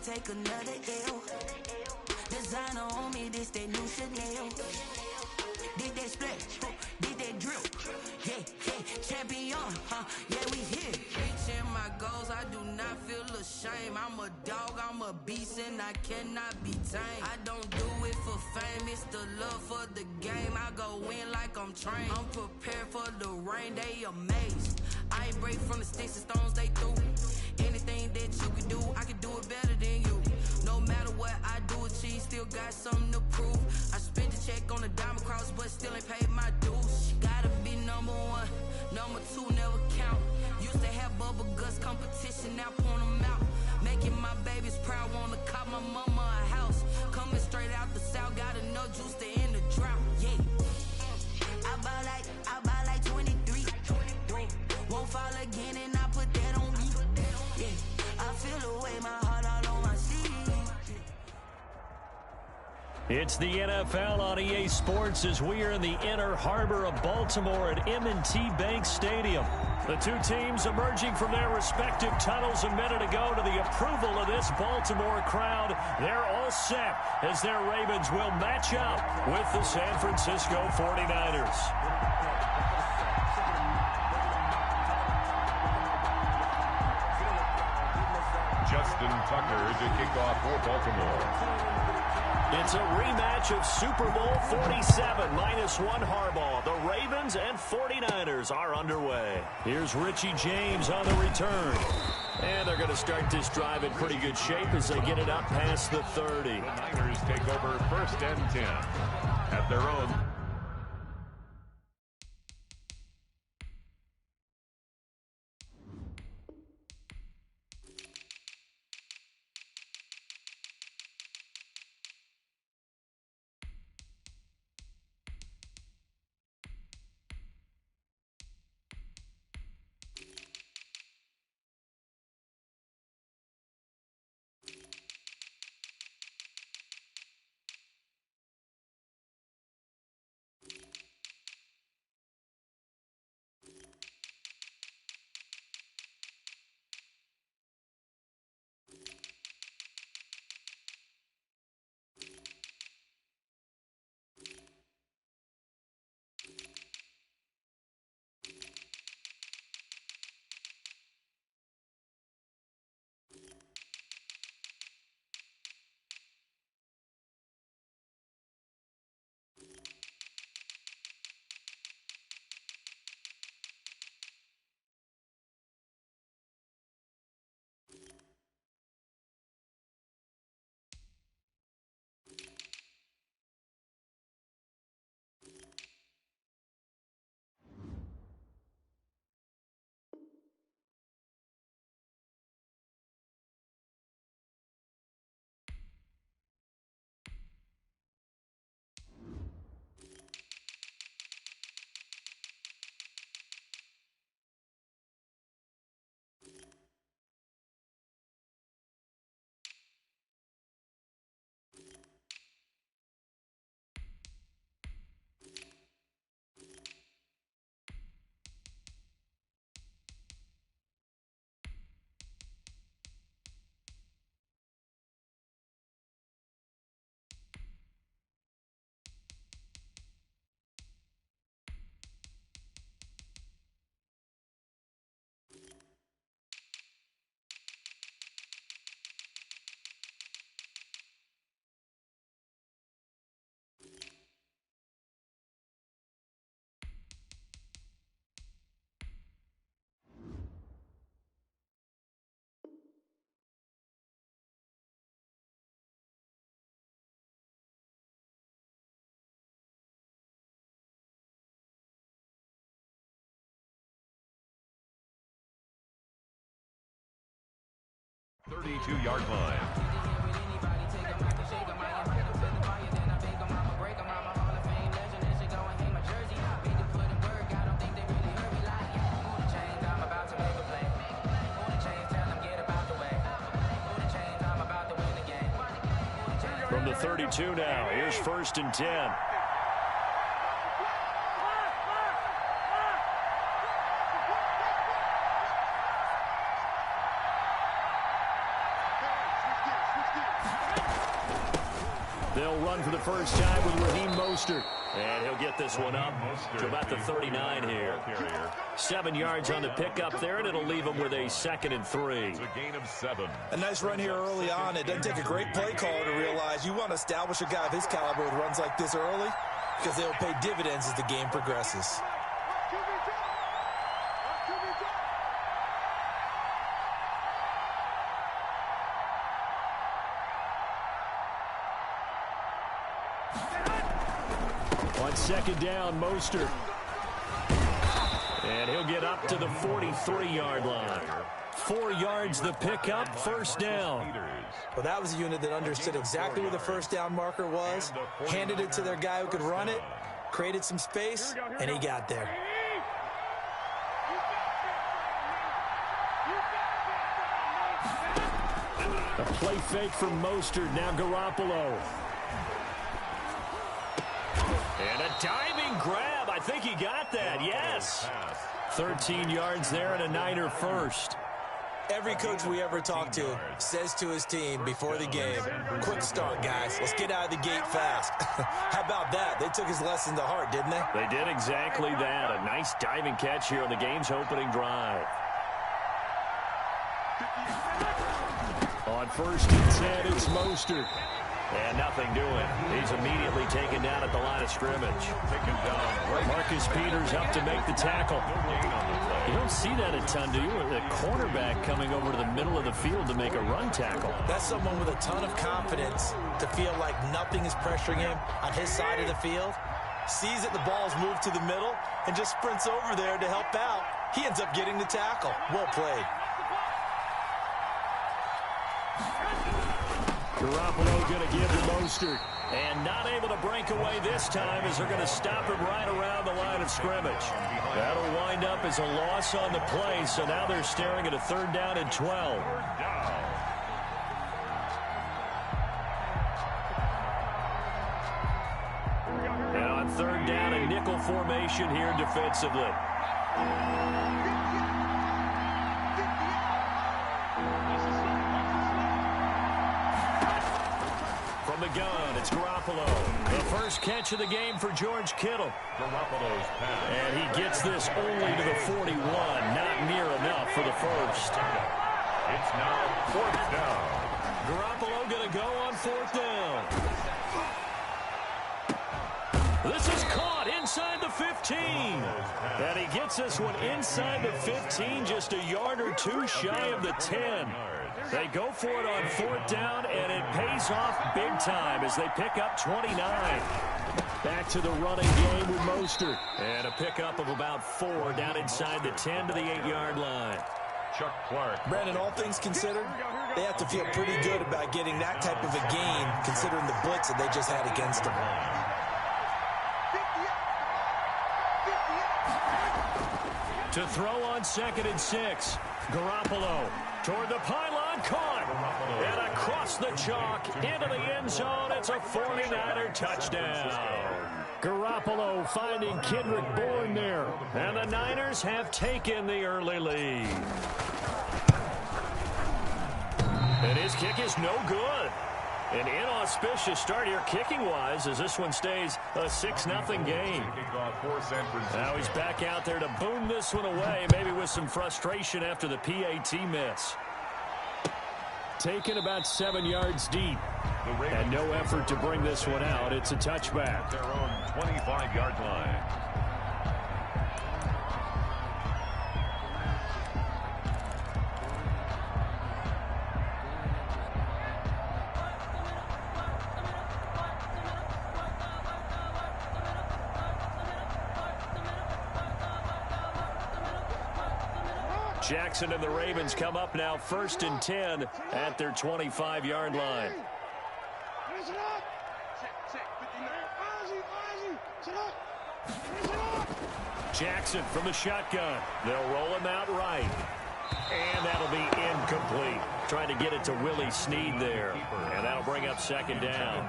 take another L. Designer on me, this that new Chanel. Did that splash, did that drip. Yeah, champion, yeah, we here. Reaching my goals, I do not feel ashamed. I'm a dog, I'm a beast, and I cannot be tamed. I don't do it for fame, it's the love for the game. I go in like I'm trained. I'm prepared for the rain, they amazed. I ain't break from the sticks and stones they threw. Anything that you can do, I can do it better than you. No matter what I do, achieve, still got something to prove. I spent the check on the diamond cross, but still ain't paid my dues. Gotta be number one, number two never count. Used to have bubble guts competition, now point them out. Making my babies proud, wanna cop my mama a house. Coming straight out the south, got enough juice to end the drought. Yeah, I buy like 23. Won't fall again, and I put that on me. Yeah, I feel the way, my heart all on my sleeve. It's the NFL on EA Sports as we are in the inner harbor of Baltimore at M&T Bank Stadium. The two teams emerging from their respective tunnels a minute ago to the approval of this Baltimore crowd. They're all set as their Ravens will match up with the San Francisco 49ers. Justin Tucker to kick off for Baltimore. It's a rematch of Super Bowl 47 -1 Harbaugh. The Ravens and 49ers are underway. Here's Richie James on the return. And they're going to start this drive in pretty good shape as they get it up past the 30. The Niners take over 1st and 10 at their own. .32-yard line. From the 32 now, here's 1st and 10. They'll run for the first time with Raheem Mostert. And he'll get this one up to about the 39 here. 7 yards on the pickup there, and it'll leave him with a 2nd and 3. It's a gain of 7. A nice run here early on. It doesn't take a great play caller to realize you want to establish a guy of his caliber with runs like this early because they'll pay dividends as the game progresses. On 2nd down, Mostert. And he'll get up to the 43-yard line. 4 yards the pickup, 1st down. Well, that was a unit that understood exactly where the first down marker was, handed it to their guy who could run it, created some space, and he got there. A play fake from Mostert, now Garoppolo. And a diving grab. I think he got that, yes. 13 yards there and a Niner first. Every coach we ever talk to says to his team before the game, quick start, guys. Let's get out of the gate fast. How about that? They took his lesson to heart, didn't they? They did exactly that. A nice diving catch here on the game's opening drive. On 1st and 10, it's Mostert. And nothing doing. He's immediately taken down at the line of scrimmage. Marcus Peters up to make the tackle. You don't see that a ton, do you? The cornerback coming over to the middle of the field to make a run tackle. That's someone with a ton of confidence to feel like nothing is pressuring him on his side of the field. Sees that the ball's moved to the middle and just sprints over there to help out. He ends up getting the tackle. Well played. Garoppolo going to give to Mostert. And not able to break away this time as they're going to stop him right around the line of scrimmage. That'll wind up as a loss on the play, so now they're staring at a 3rd down and 12. And on 3rd down, a nickel formation here defensively. From the gun, it's Garoppolo. The first catch of the game for George Kittle. Garoppolo's pass. And he gets this only to the 41. Not near enough for the first. It's now 4th down. Garoppolo going to go on 4th down. This is caught inside the 15. And he gets this one inside the 15, just a yard or 2 shy of the 10. They go for it on 4th down, and it pays off big time as they pick up 29. Back to the running game with Mostert. And a pickup of about 4 down inside the 10 to the 8-yard line. Chuck Clark. Brandon, all things considered, they have to feel pretty good about getting that type of a gain considering the blitz that they just had against them. To throw on 2nd and 6. Garoppolo toward the pylon, caught. And across the chalk into the end zone. It's a 49er touchdown. Garoppolo finding Kendrick Bourne there. And the Niners have taken the early lead. And his kick is no good. An inauspicious start here kicking-wise as this one stays a 6-0 game. Now he's back out there to boom this one away, maybe with some frustration after the PAT miss. Taken about 7 yards deep. And no effort to bring this one out. It's a touchback. Their own 25-yard line. Jackson and the Ravens come up now 1st and 10 at their 25-yard line. Jackson from the shotgun. They'll roll him out right. And that'll be incomplete. Trying to get it to Willie Snead there. And that'll bring up 2nd down.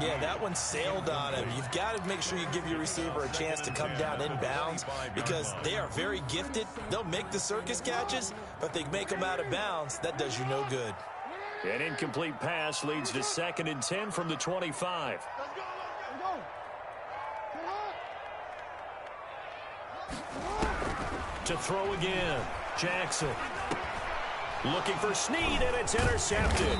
Yeah, that one sailed on him. You've got to make sure you give your receiver a chance to come down inbounds because they are very gifted. They'll make the circus catches, but if they make them out of bounds, that does you no good. An incomplete pass leads to 2nd and 10 from the 25. To throw again. Jackson. Looking for Snead, and it's intercepted.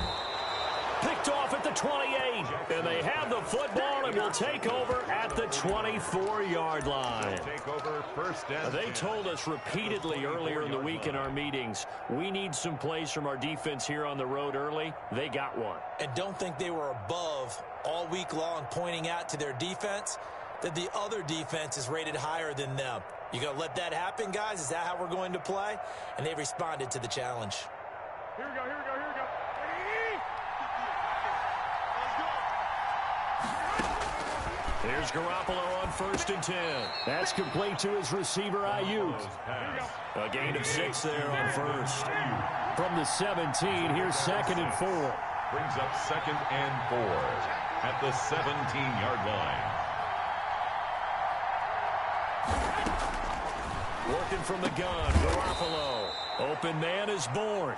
Picked off at the 28. And they have the football and will take over at the 24-yard line. They told us repeatedly earlier in the week in our meetings, we need some plays from our defense here on the road early. They got one. And don't think they were above all week long pointing out to their defense that the other defense is rated higher than them. You going to let that happen, guys? Is that how we're going to play? And they responded to the challenge. Here we go, here we go, here we go. Here's Garoppolo on 1st and 10. That's complete to his receiver, Ayuk. A gain of 6 there on 1st. From the 17, here's 2nd and 4. Brings up 2nd and 4 at the 17-yard line. Working from the gun, Garoppolo. Open man is born.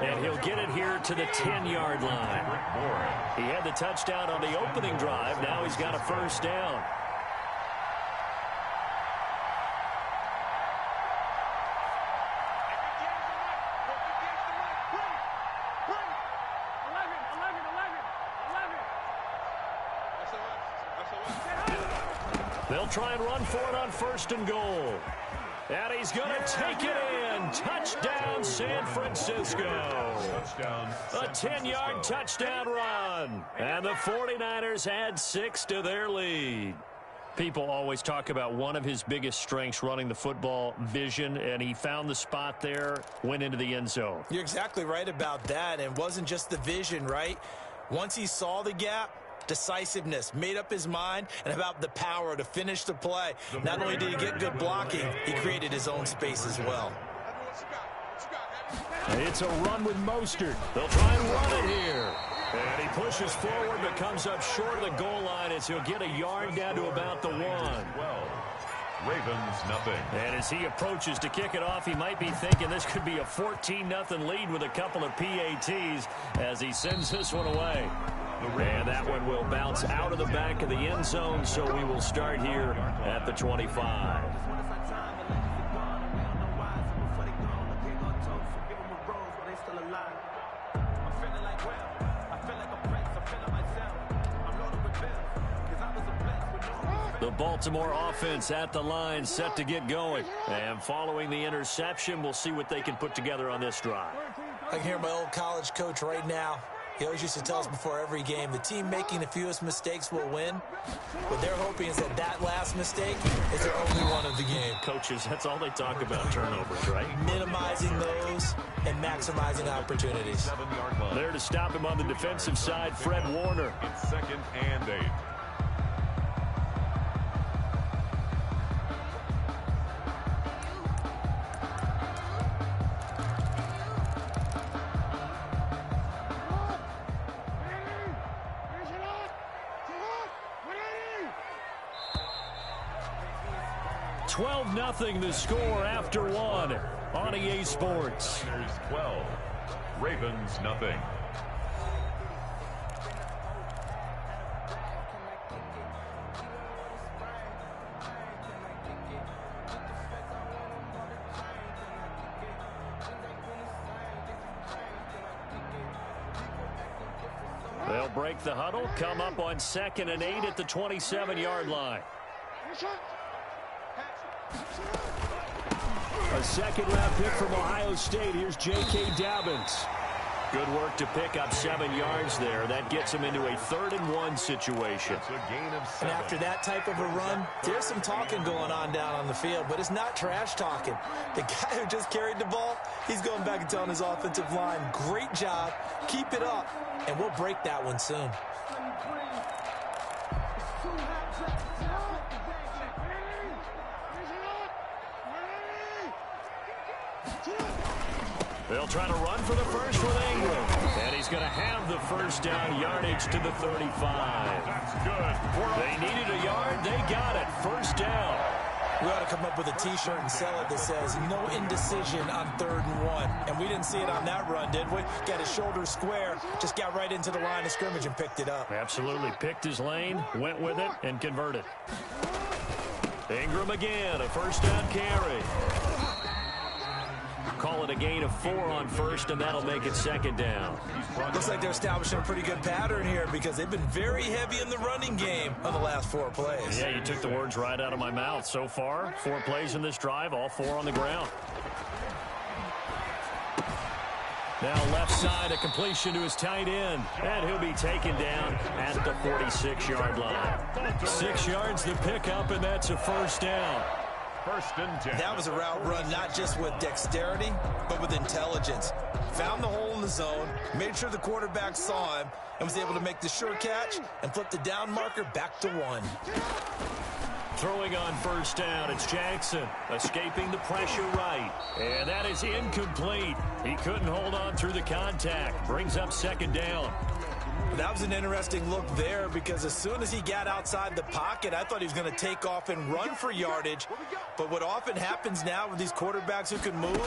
And he'll get it here to the 10-yard line. He had the touchdown on the opening drive. Now he's got a 1st down. They'll try and run for it on 1st and goal. And he's going to take it in. Touchdown, San Francisco. A 10-yard touchdown run. And the 49ers add 6 to their lead. People always talk about one of his biggest strengths running the football, vision, and he found the spot there, went into the end zone. You're exactly right about that. And it wasn't just the vision, right? Once he saw the gap, decisiveness, made up his mind, and about the power to finish the play. Not only did he get good blocking, he created his own space as well. It's a run with Mostert. They'll try and run it here. And he pushes forward but comes up short of the goal line as he'll get a yard down to about the 1. Ravens nothing. And as he approaches to kick it off, he might be thinking this could be a 14-0 lead with a couple of PATs as he sends this one away. And that one will bounce out of the back of the end zone, so we will start here at the 25. The Baltimore offense at the line, set to get going. And following the interception, we'll see what they can put together on this drive. I can hear my old college coach right now. He always used to tell us before every game, the team making the fewest mistakes will win. What they're hoping is that last mistake is their only one of the game. Coaches, that's all they talk about, turnovers, right? Minimizing those and maximizing opportunities. There to stop him on the defensive side, Fred Warner. It's 2nd and 8. Nothing the score after 1 on EA Sports. 12, Ravens nothing. They'll break the huddle, come up on 2nd and 8 at the 27-yard line. A second-round pick from Ohio State. Here's J.K. Good work to pick up 7 yards there. That gets him into a 3rd and 1 situation. And after that type of a run, there's some talking going on down on the field, but it's not trash talking. The guy who just carried the ball, he's going back and telling his offensive line, great job, keep it up, and we'll break that one soon. They'll try to run for the first with Ingram. And he's going to have the 1st down, yardage to the 35. That's good. They needed a yard. They got it. 1st down. We ought to come up with a T-shirt and sell it that says, no indecision on 3rd and 1. And we didn't see it on that run, did we? Got his shoulders square, just got right into the line of scrimmage and picked it up. Absolutely. Picked his lane, went with it, and converted. Ingram again, a first down carry. Call it a gain of 4 on first, and that'll make it 2nd down. Looks like they're establishing a pretty good pattern here because they've been very heavy in the running game on the last 4 plays. Yeah, you took the words right out of my mouth. So far, 4 plays in this drive, all 4 on the ground. Now left side, a completion to his tight end, and he'll be taken down at the 46-yard line. 6 yards to pick up, and that's a first down. 1st and 10. That was a route run not just with dexterity, but with intelligence. Found the hole in the zone, made sure the quarterback saw him, and was able to make the sure catch and flip the down marker back to 1. Throwing on first down, it's Jackson, escaping the pressure right. And that is incomplete. He couldn't hold on through the contact. Brings up 2nd down. That was an interesting look there because as soon as he got outside the pocket, I thought he was going to take off and run for yardage. But what often happens now with these quarterbacks who can move,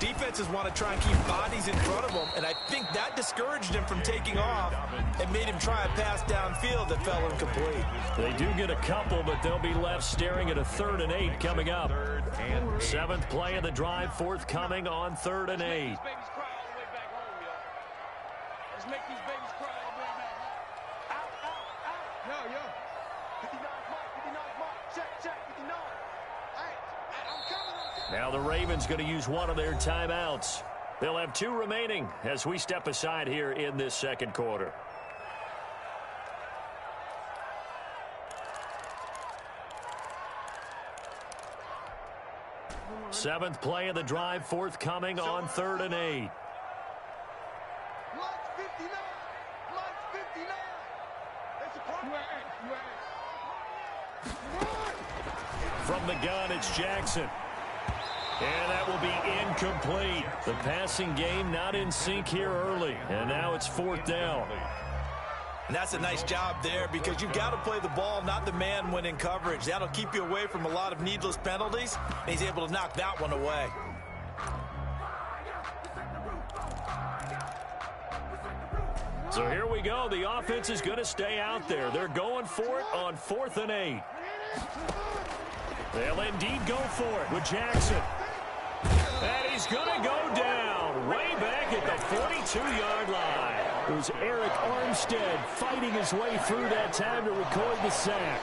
defenses want to try and keep bodies in front of them. And I think that discouraged him from taking off and made him try a pass downfield that fell incomplete. They do get a couple, but they'll be left staring at a 3rd and 8 coming up. 7th play of the drive, forthcoming on 3rd and 8. Now the Ravens going to use one of their timeouts. They'll have 2 remaining as we step aside here in this 2nd quarter. Seventh play of the drive, forthcoming on 3rd and 8. From the gun, it's Jackson. And that will be incomplete. The passing game not in sync here early. And now it's 4th down. And that's a nice job there because you've got to play the ball, not the man when in coverage. That'll keep you away from a lot of needless penalties. And he's able to knock that one away. So here we go. The offense is going to stay out there. They're going for it on 4th and 8. They'll indeed go for it with Jackson. And he's going to go down way back at the 42-yard line. It was Eric Armstead fighting his way through that time to record the sack.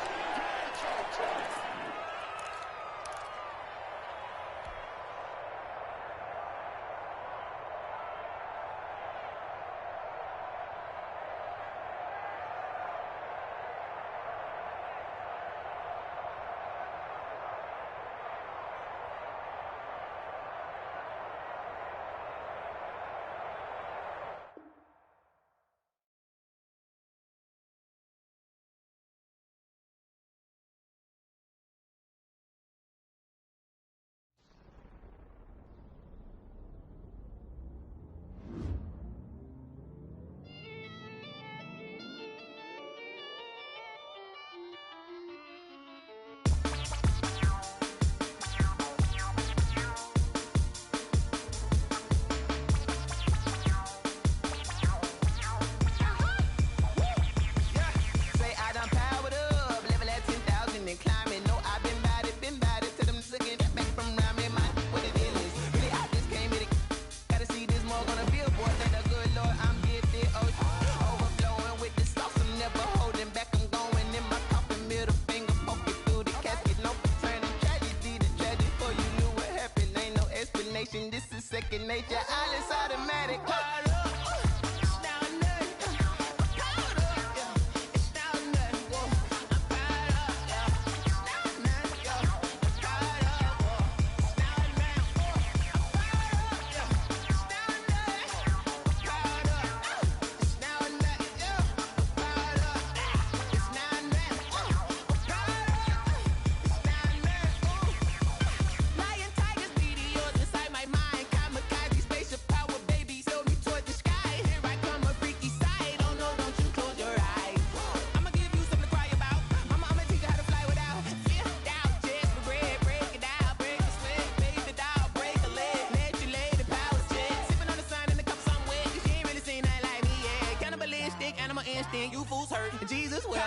Nature, all is automatic. Spaceship understand you fools hurt. Jesus will.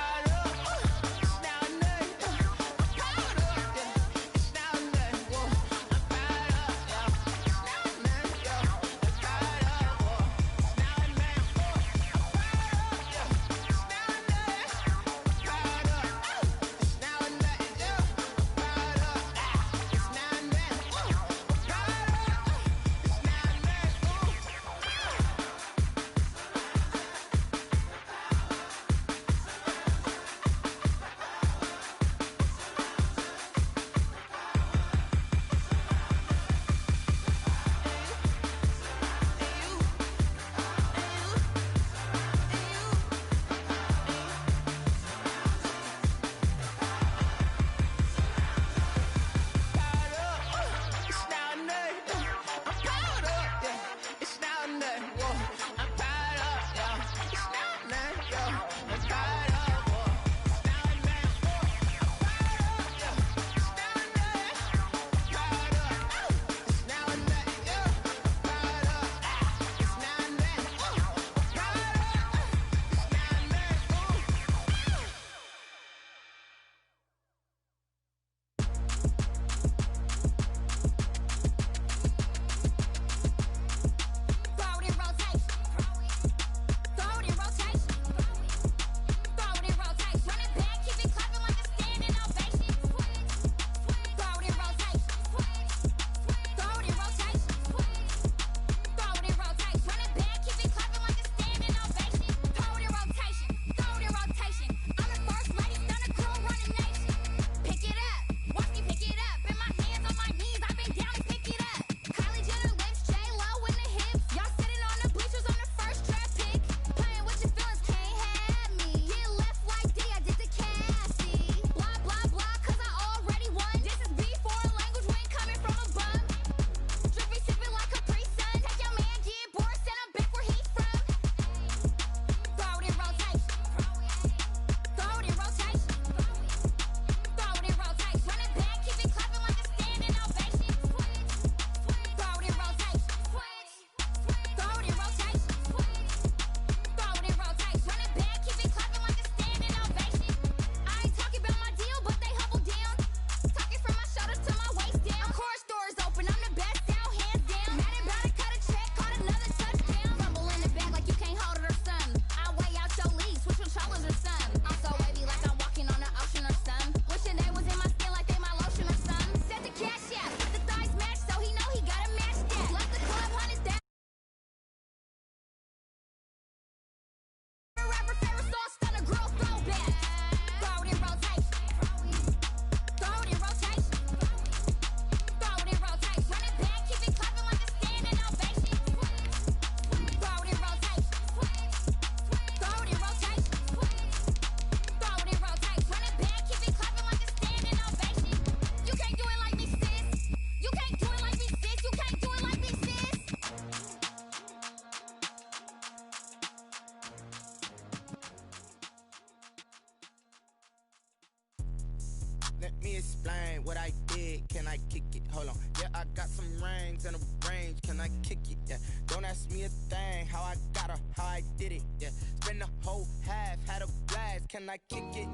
Let me explain what I did. Can I kick it? Hold on. Yeah, I got some rings and a range. Can I kick it? Yeah. Don't ask me a thing. How I got her, how I did it. Yeah. Spend the whole half, had a blast. Can I kick it?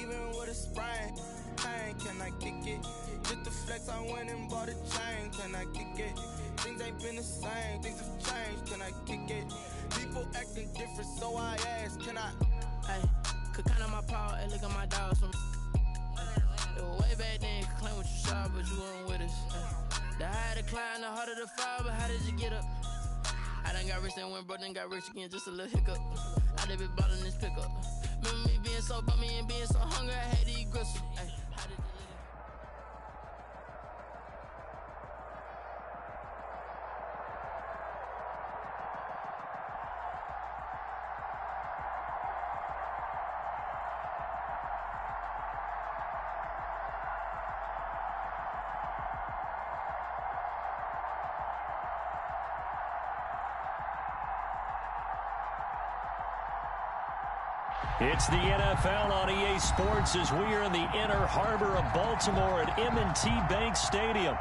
Even with a sprain. Pain, can I kick it? Just the flex, I went and bought a chain. Can I kick it? Things ain't been the same. Things have changed. Can I kick it? People acting different, so I ask. Can I? Hey, could count on my power and look at my dogs from. Way back then, could claim what you saw, but you weren't with us. The higher the climb, the harder the fall, but how did you get up? I done got rich and went broke, then got rich again, just a little hiccup. I done been ballin' this pickup. Remember me being so bummy and being so hungry, I had to eat gristle. Ay, how did you It's the NFL on EA Sports as we are in the inner harbor of Baltimore at M&T Bank Stadium.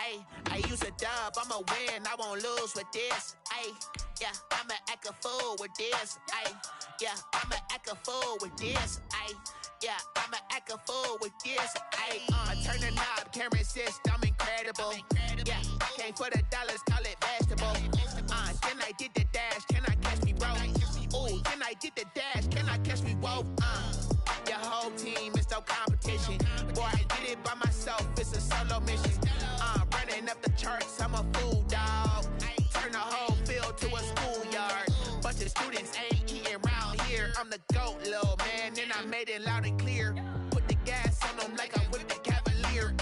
Ayy, I use a dub, I'ma win, I won't lose with this. Ayy, yeah, I'ma act a fool with this. Ayy, yeah, I'ma act a fool with this. Ayy, yeah, I'ma act a fool with this. Ayy, I turn the knob, can't resist, I'm incredible. Yeah, came for the dollars, call it vegetable. Then I did the dash, can I catch me, bro? Ooh, then I did the dash, can I catch me, whoa? Your whole team is no competition. Boy, I did it by myself, it's a solo mission. Running up the charts, I'm a fool, dog. Turn the whole field to a schoolyard. Bunch of students ain't eating round here. I'm the GOAT, little man, and I made it loud and clear. Put the gas on them like I'm with the Cavalier.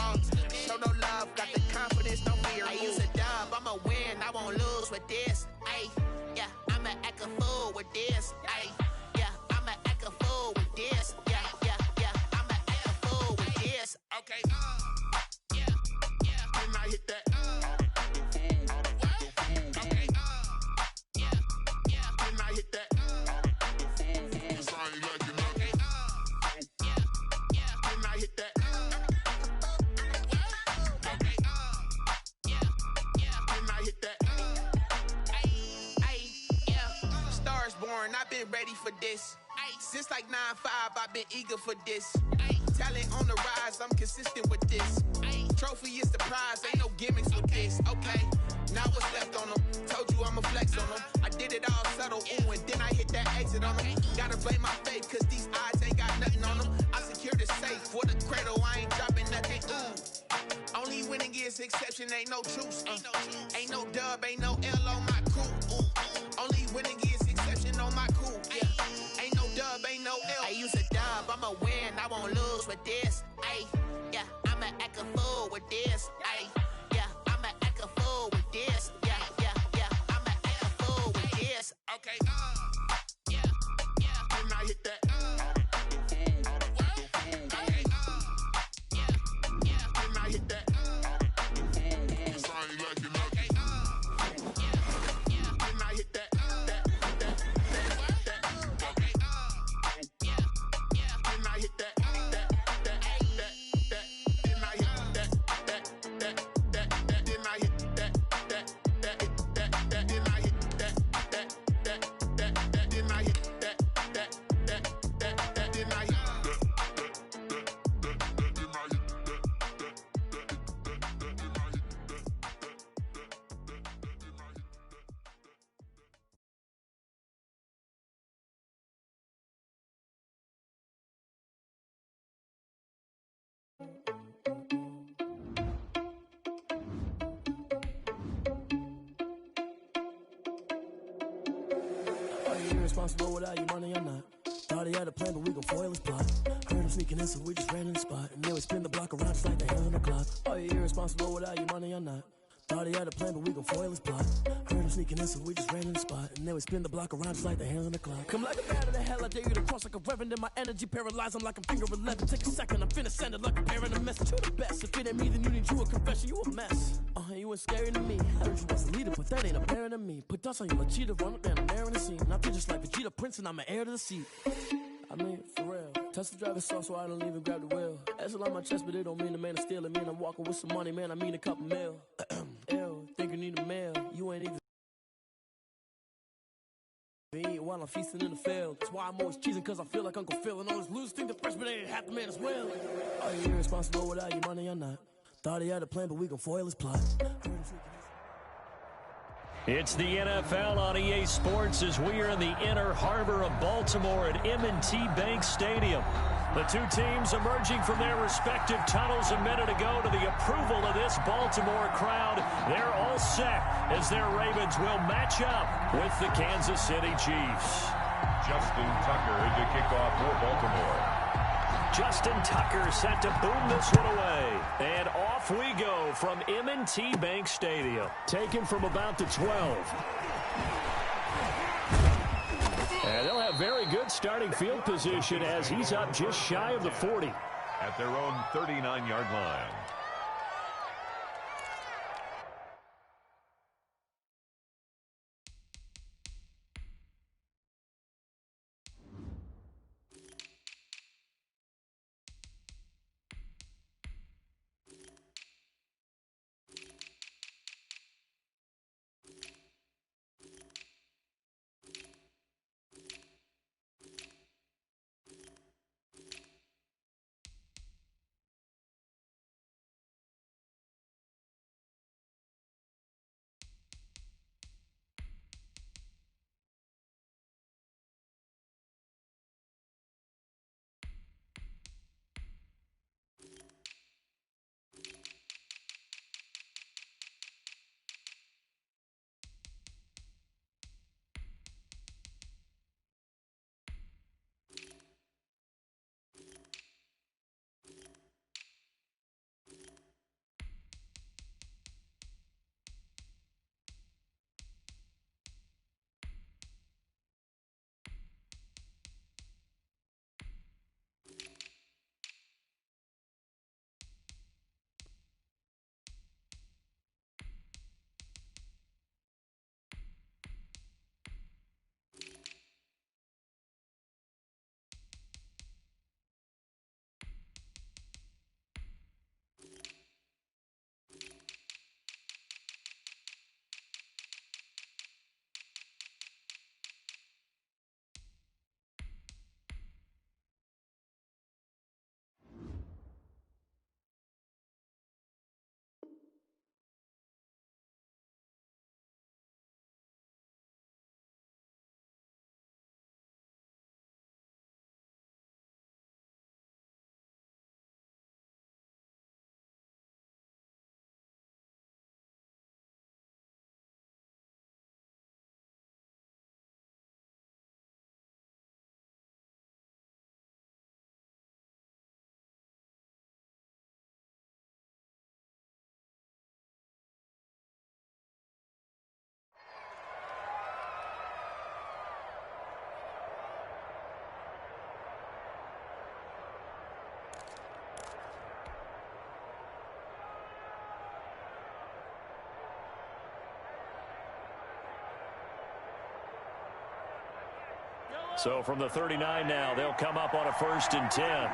Show no love, got the confidence, no fear. I use a dub, I'ma win, I won't lose with this. Ayy, yeah, I'ma act a fool with this. Ayy, yeah, I'ma act a fool with this. Yeah, yeah, yeah, I'ma act a fool with this. Okay, yeah, yeah, then I hit that. Okay, yeah, yeah, then I hit that. Okay, yeah, yeah, then I hit that. Okay, yeah, yeah, then I hit that. Yeah, stars born, I've been ready for this. Since like 9-5, I've been eager for this. Talent on the rise, I'm consistent with this. Trophy is the prize, ain't no gimmicks with this. Okay, now what's left on them? Told you I'ma flex on them. I did it all subtle, ooh, and then I hit that exit on them. Gotta blame my faith, cause these odds ain't got nothing on them. I secured the safe for the cradle, I ain't dropping nothing, ooh. Only winning is exception, ain't no truce. Ain't no dub, ain't no L on my crew. Ooh. Only winning is exception on my crew. Yeah. Ain't no dub, ain't no L. I use a dub, I'ma win, I won't lose with this. Ayy, yeah, I'ma act a fool with this. Ayy, yeah, I'ma act a fool with this. Yeah, yeah, yeah, I'ma act a fool with this. Okay, yeah, yeah, then I hit that. Okay, yeah, yeah, then I hit that. Okay, yeah, yeah, then I hit that. Okay, yeah, yeah, then I hit that. Are you irresponsible without your money or not? Thought he had a plan, but we gon' foil his plot. Heard him sneaking in, so we just ran in the spot. And then we spin the block around just like the hell on the clock. Are you irresponsible without your money or not? Thought he had a plan, but we gon' foil his plot. Heard him sneaking in, so we just ran in the spot. And then we spin the block around just like the hands on the clock. Come like a bat of the hell, I dare you to cross like a reverend. In my energy paralyzed, I'm like a finger 11. Take a second, I'm finna send it like a parent a message to the best. If it ain't me, then you need you a confession, you a mess. You ain't scary to me. I heard you was a leader, but that ain't apparent to me. Put dust on your cheetah, run up and I'm airing the scene. I feel just like Vegeta Prince and I'm an heir to the seat. I mean, for real. Touch the driver's sauce so I don't even grab the wheel. That's on my chest, but it don't mean the man is stealing. Mean I'm walking with some money, man, I mean a couple mil. Ew, think you need a mail. You ain't even me while I'm feasting in the field. That's why I'm always cheesing, cause I feel like Uncle Phil. And all this lose think the freshman ain't half the man as well. Are you irresponsible without your money or not? Thought he had a plan, but we gon' foil his plot. It's the NFL on EA Sports as we are in the inner harbor of Baltimore at M&T Bank Stadium. The two teams emerging from their respective tunnels a minute ago to the approval of this Baltimore crowd. They're all set as their Ravens will match up with the Kansas City Chiefs. Justin Tucker to kick off for Baltimore. Justin Tucker set to boom this one away. And off we go from M&T Bank Stadium. Taken from about the 12. And they'll have very good starting field position as he's up just shy of the 40. At their own 39-yard line. So from the 39 now, they'll come up on a 1st and 10.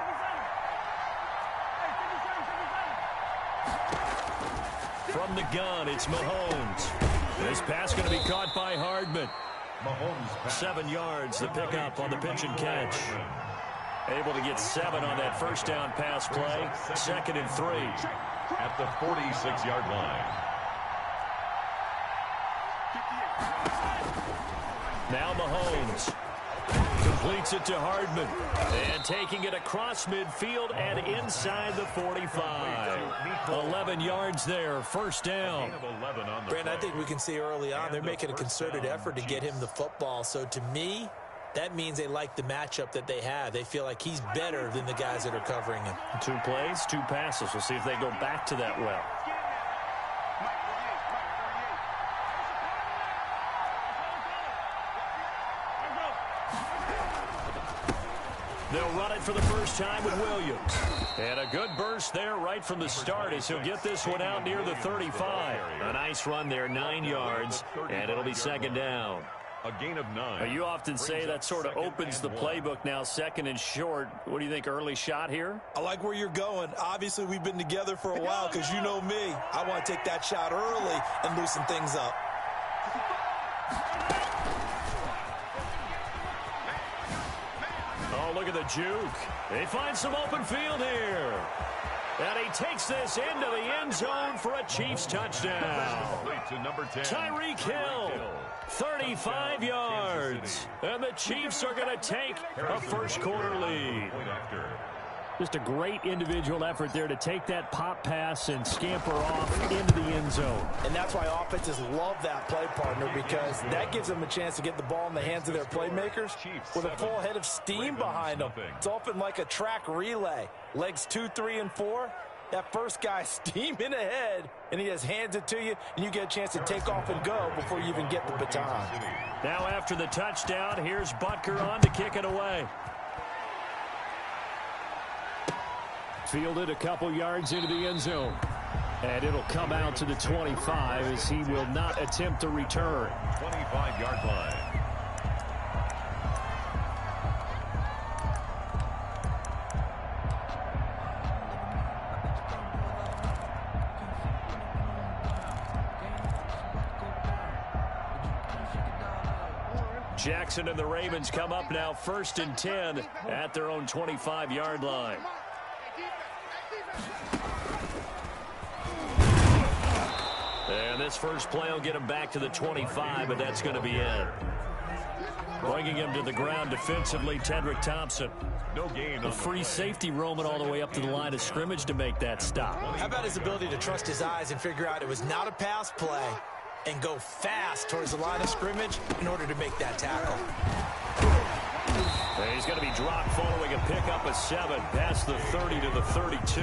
From the gun, it's Mahomes. This pass going to be caught by Hardman. Mahomes 7 yards, the pickup on the pitch and catch. Able to get 7 on that first down pass play. 2nd and 3. At the 46-yard line. Now Mahomes completes it to Hardman. And taking it across midfield and inside the 45. 11 yards there, first down. Brandon, I think we can see early on they're making a concerted effort to get him the football. So to me, that means they like the matchup that they have. They feel like he's better than the guys that are covering him. 2 plays, 2 passes. We'll see if they go back to that well. They'll run it for the first time with Williams. And a good burst there right from the start as he'll get this one out near the 35. A nice run there, 9 yards, and it'll be 2nd down. A gain of 9. You often say that sort of opens the playbook now, 2nd and short. What do you think, early shot here? I like where you're going. Obviously, we've been together for a while because you know me. I want to take that shot early and loosen things up. Oh, look at the juke. They find some open field here. And he takes this into the end zone for a Chiefs touchdown. Tyreek Hill, 35 yards. And the Chiefs are going to take a first-quarter lead. Just a great individual effort there to take that pop pass and scamper off into the end zone. And that's why offenses love that play, partner, because that gives them a chance to get the ball in the hands of their playmakers with a full head of steam behind them. It's often like a track relay. Legs 2, 3, and 4. That first guy steaming ahead, and he just hands it to you, and you get a chance to take off and go before you even get the baton. Now after the touchdown, here's Butker on to kick it away. Fielded a couple yards into the end zone. And it'll come out to the 25 as he will not attempt a return. 25-yard line. Jackson and the Ravens come up now 1st and 10 at their own 25-yard line. And this first play will get him back to the 25, but that's going to be it. Bringing him to the ground defensively, Tedrick Thompson. No gain. A free safety roaming all the way up to the line of scrimmage to make that stop. How about his ability to trust his eyes and figure out it was not a pass play and go fast towards the line of scrimmage in order to make that tackle. And he's going to be dropped following a pickup of 7 past the 30 to the 32.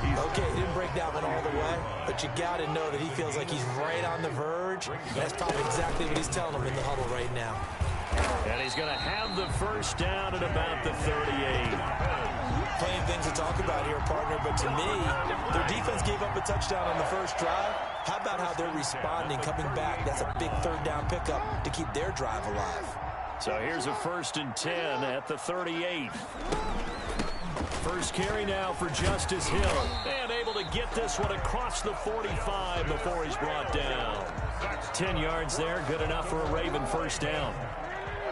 Okay, he didn't break that one all the way, but you got to know that he feels like he's right on the verge. That's probably exactly what he's telling them in the huddle right now. And he's going to have the first down at about the 38. Plenty of things to talk about here, partner, but to me, their defense gave up a touchdown on the first drive. How about how they're responding, coming back? That's a big third down pickup to keep their drive alive. So here's a 1st and 10 at the 38. First carry now for Justice Hill. And able to get this one across the 45 before he's brought down. 10 yards there, good enough for a Raven first down.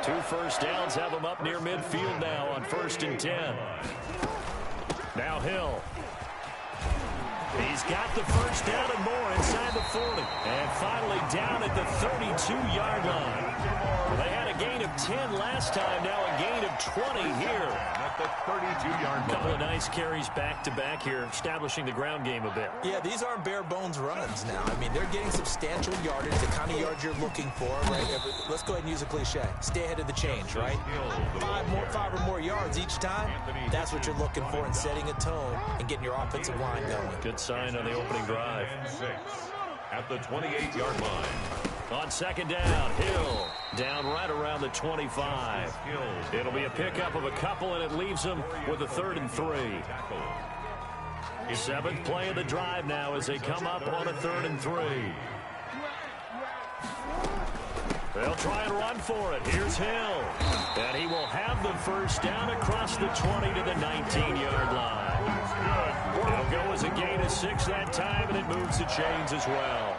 2 first downs have him up near midfield now on 1st and 10. Now Hill. He's got the first down and more inside the 40. And finally down at the 32-yard line. They had a gain of 10 last time, now a gain of 20 here. At the 32-yard line. Couple of nice carries back-to-back here, establishing the ground game a bit. Yeah, these aren't bare-bones runs now. I mean, they're getting substantial yardage, the kind of yards you're looking for, right? Let's go ahead and use a cliche. Stay ahead of the change, right? 5 or more yards each time. That's what you're looking for in setting a tone and getting your offensive line going. Good sign on the opening drive. 6 at the 28-yard line. On 2nd down, Hill down right around the 25. It'll be a pickup of a couple, and it leaves him with a 3rd and 3. 7th play of the drive now as they come up on a 3rd and 3. They'll try and run for it. Here's Hill. And he will have the first down across the 20 to the 19-yard line. It'll go as a gain of 6 that time, and it moves the chains as well.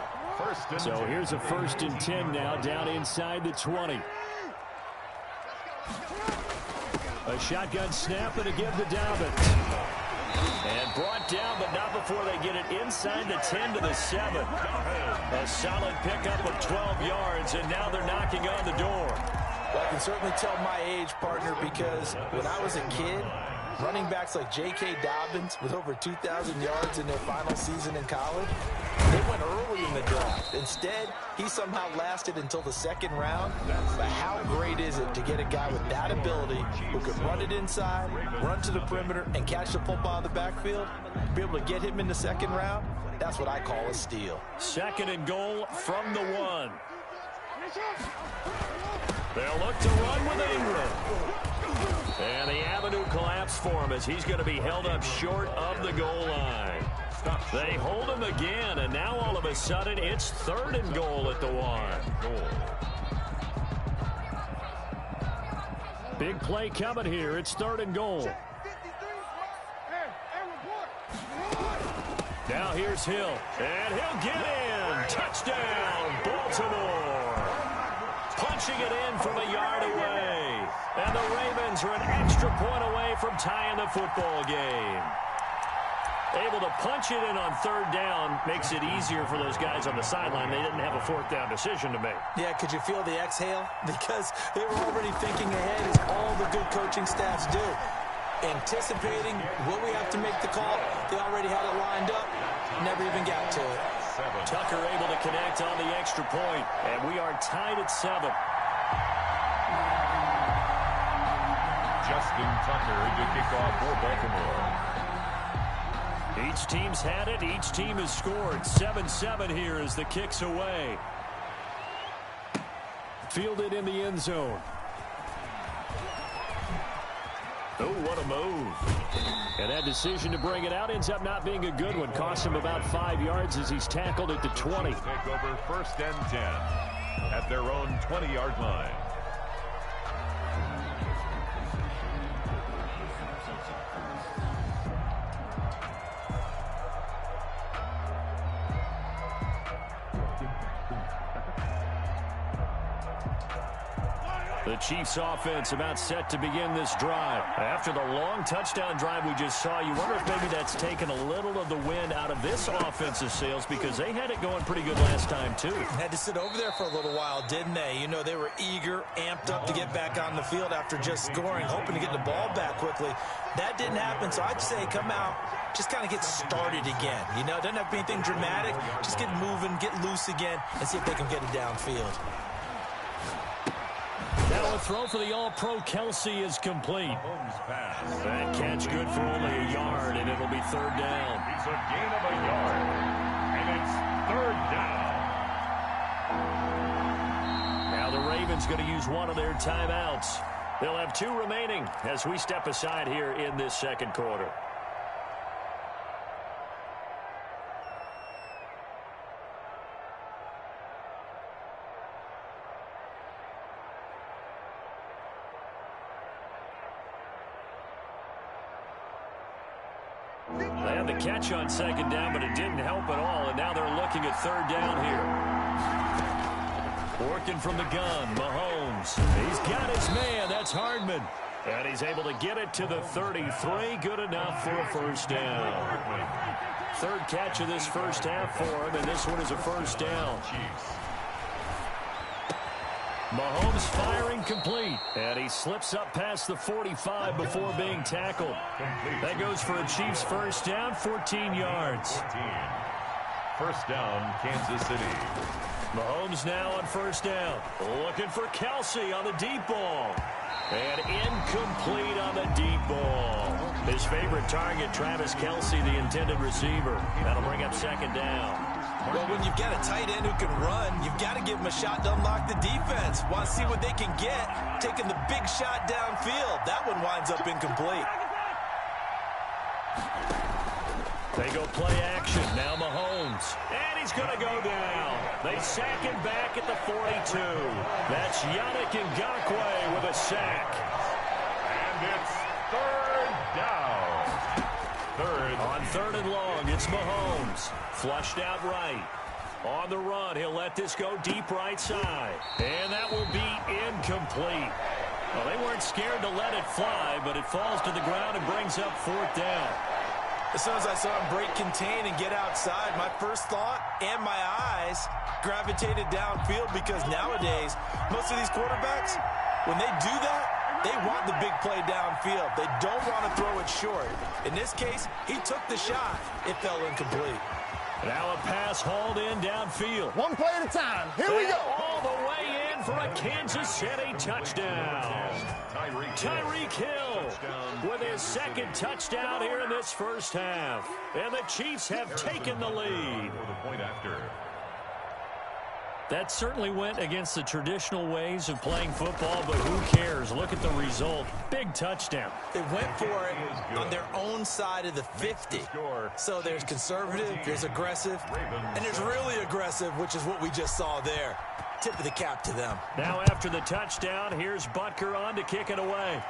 So here's a 1st and 10 now down inside the 20. A shotgun snap and a give to Dobbins. And brought down, but not before they get it inside the 10 to the 7. A solid pickup of 12 yards, and now they're knocking on the door. Well, I can certainly tell my age, partner, because when I was a kid, running backs like J.K. Dobbins with over 2,000 yards in their final season in college, they went early in the draft. Instead, he somehow lasted until the 2nd round. But how great is it to get a guy with that ability who can run it inside, run to the perimeter, and catch the football in the backfield? Be able to get him in the 2nd round, that's what I call a steal. 2nd and goal from the 1. They'll look to run with Ingram. And the avenue collapsed for him as he's going to be held up short of the goal line. They hold him again, and now all of a sudden it's 3rd and goal at the 1. Big play coming here. It's 3rd and goal. Now here's Hill, and he'll get in. Touchdown, Baltimore. Punching it in from a yard away. And the Ravens are an extra point away from tying the football game. Able to punch it in on 3rd down makes it easier for those guys on the sideline. They didn't have a 4th down decision to make. Yeah, could you feel the exhale? Because they were already thinking ahead, as all the good coaching staffs do. Anticipating, will we have to make the call? They already had it lined up. Never even got to it. Tucker able to connect on the extra point, and we are tied at 7. Justin Tucker to kick off for Baltimore. Each team's had it. Each team has scored. 7-7 here as the kick's away. Fielded in the end zone. Oh, what a move. And that decision to bring it out ends up not being a good one. Costs him about 5 yards as he's tackled at the 20. Take over 1st and 10 at their own 20-yard line. The Chiefs offense about set to begin this drive. After the long touchdown drive we just saw, you wonder if maybe that's taken a little of the wind out of this offensive sails, because they had it going pretty good last time too. Had to sit over there for a little while, didn't they? You know, they were eager, amped up to get back on the field after just scoring, hoping to get the ball back quickly. That didn't happen, so I'd say come out, just kind of get started again. You know, doesn't have to be anything dramatic. Just get moving, get loose again, and see if they can get it downfield. Now a throw for the All-Pro Kelsey is complete. That catch good for only a yard, and it'll be 3rd down. It's a gain of a yard, and it's 3rd down. Now the Ravens going to use one of their timeouts. They'll have 2 remaining as we step aside here in this 2nd quarter. They had the catch on 2nd down, but it didn't help at all, and now they're looking at 3rd down here. Working from the gun, Mahomes. He's got his man. That's Hardman. And he's able to get it to the 33. Good enough for a 1st down. 3rd catch of this first half for him, and this one is a 1st down. Mahomes firing complete, and he slips up past the 45 before being tackled. That goes for a Chiefs 1st down, 14 yards. 1st down, Kansas City. Mahomes now on 1st down. Looking for Kelsey on the deep ball. And incomplete on the deep ball. His favorite target, Travis Kelsey, the intended receiver. That'll bring up 2nd down. Well, when you've got a tight end who can run, you've got to give him a shot to unlock the defense. Want to see what they can get, taking the big shot downfield. That one winds up incomplete. They go play action. Now Mahomes Mahomes. And he's going to go down. They sack him back at the 42. That's Nikekid-1's with a sack. And it's third down. On third and long, it's Mahomes. Flushed out right. On the run, he'll let this go deep right side. And that will be incomplete. Well, they weren't scared to let it fly, but it falls to the ground and brings up fourth down. As soon as I saw him break contain and get outside, my first thought and my eyes gravitated downfield, because nowadays, most of these quarterbacks, when they do that, they want the big play downfield. They don't want to throw it short. In this case, he took the shot. It fell incomplete. Now a pass hauled in downfield. One play at a time. Here we go. All the way in for a Kansas City touchdown. Tyreek Hill with his second touchdown here in this first half. And the Chiefs have taken the lead. For the point after. That certainly went against the traditional ways of playing football, but who cares? Look at the result. Big touchdown. They went for it on their own side of the 50. So there's conservative, there's aggressive, and there's really aggressive, which is what we just saw there. Tip of the cap to them. Now after the touchdown, here's Butker on to kick it away.